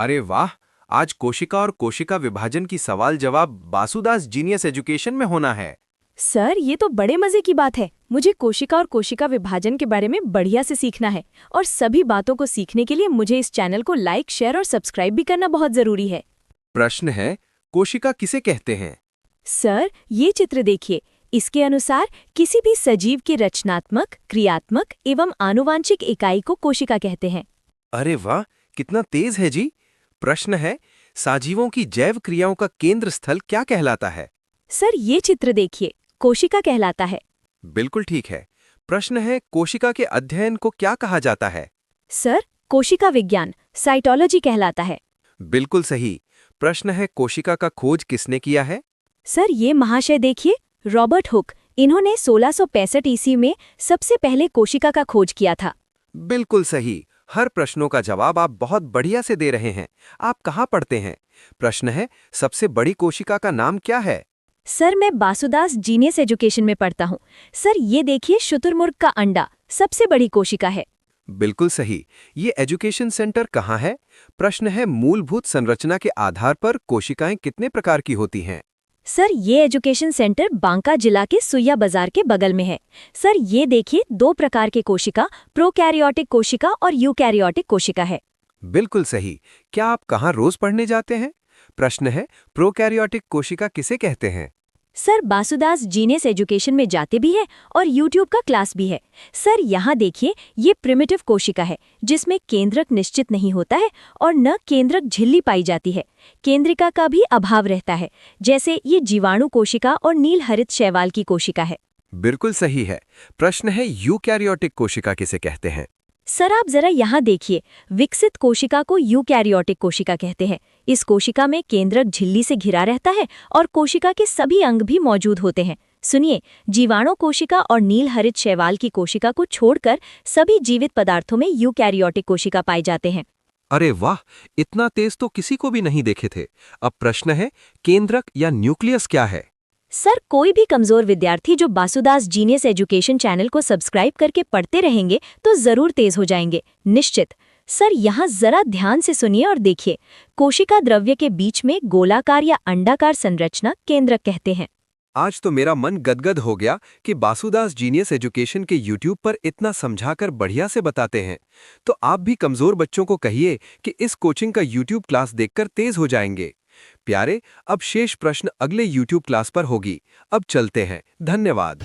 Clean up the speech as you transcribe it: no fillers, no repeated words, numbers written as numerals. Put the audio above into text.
अरे वाह! आज कोशिका और कोशिका विभाजन की सवाल जवाब बासुदास जीनियस एजुकेशन में होना है। सर, ये तो बड़े मजे की बात है। मुझे कोशिका और कोशिका विभाजन के बारे में बढ़िया से सीखना है और सभी बातों को सीखने के लिए मुझे इस चैनल को लाइक, शेयर और सब्सक्राइब भी करना बहुत जरूरी है। प्रश्न है, कोशिका किसे कहते हैं? सर, ये चित्र देखिए। इसके अनुसार किसी भी सजीव की रचनात्मक, क्रियात्मक एवं आनुवांशिक इकाई को कोशिका कहते हैं। अरे वाह, कितना तेज है जी! प्रश्न है, सजीवों की जैव क्रियाओं का केंद्र स्थल क्या कहलाता है? सर, ये चित्र देखिए। कोशिका कहलाता है। बिल्कुल ठीक है। प्रश्न है, कोशिका के अध्ययन को क्या कहा जाता है? सर, कोशिका विज्ञान, साइटोलॉजी कहलाता है। बिल्कुल सही। प्रश्न है, कोशिका का खोज किसने किया है? सर, ये महाशय देखिए, रॉबर्ट हुक। इन्होंने 1665 ईस्वी में सबसे पहले कोशिका का खोज किया था। बिल्कुल सही। हर प्रश्नों का जवाब आप बहुत बढ़िया से दे रहे हैं। आप कहाँ पढ़ते हैं? प्रश्न है, सबसे बड़ी कोशिका का नाम क्या है? सर, मैं बासुदास जीनियस एजुकेशन में पढ़ता हूँ। सर, ये देखिए, शुतुरमुर्ग का अंडा सबसे बड़ी कोशिका है। बिल्कुल सही। ये एजुकेशन सेंटर कहाँ है? प्रश्न है, मूलभूत संरचना के आधार पर कोशिकाएं कितने प्रकार की होती हैं? सर, ये एजुकेशन सेंटर बांका जिला के सुइया बाजार के बगल में है। सर, ये देखिए, 2 प्रकार के कोशिका, प्रोकैरियोटिक कोशिका और यूकैरियोटिक कोशिका है। बिल्कुल सही। क्या आप कहाँ रोज पढ़ने जाते हैं? प्रश्न है, प्रोकैरियोटिक कोशिका किसे कहते हैं? सर, बासुदास जीनियस एजुकेशन में जाते भी है और यूट्यूब का क्लास भी है। सर, यहाँ देखिए, ये प्रिमिटिव कोशिका है जिसमें केंद्रक निश्चित नहीं होता है और न केंद्रक झिल्ली पाई जाती है। केंद्रिका का भी अभाव रहता है, जैसे ये जीवाणु कोशिका और नीलहरित शैवाल की कोशिका है। बिल्कुल सही है। प्रश्न है, यूकैरियोटिक कोशिका किसे कहते हैं? सर, आप जरा यहाँ देखिए, विकसित कोशिका को यूकैरियोटिक कोशिका कहते हैं। इस कोशिका में केंद्रक झिल्ली से घिरा रहता है और कोशिका के सभी अंग भी मौजूद होते हैं। सुनिए, जीवाणु कोशिका और नीलहरित शैवाल की कोशिका को छोड़कर सभी जीवित पदार्थों में यूकैरियोटिक कोशिका पाए जाते हैं। अरे वाह, इतना तेज तो किसी को भी नहीं देखे थे। अब प्रश्न है, केंद्रक या न्यूक्लियस क्या है? सर, कोई भी कमजोर विद्यार्थी जो बासुदास जीनियस एजुकेशन चैनल को सब्सक्राइब करके पढ़ते रहेंगे तो जरूर तेज हो जाएंगे, निश्चित। सर, यहाँ जरा ध्यान से सुनिए और देखिए, कोशिका द्रव्य के बीच में गोलाकार या अंडाकार संरचना केंद्रक कहते हैं। आज तो मेरा मन गदगद हो गया कि बासुदास जीनियस एजुकेशन के YouTube पर इतना समझाकर बढ़िया से बताते हैं। तो आप भी कमजोर बच्चों को कहिए कि इस कोचिंग का YouTube क्लास देखकर तेज हो जाएंगे। प्यारे, अब शेष प्रश्न अगले YouTube क्लास पर होगी। अब चलते हैं। धन्यवाद।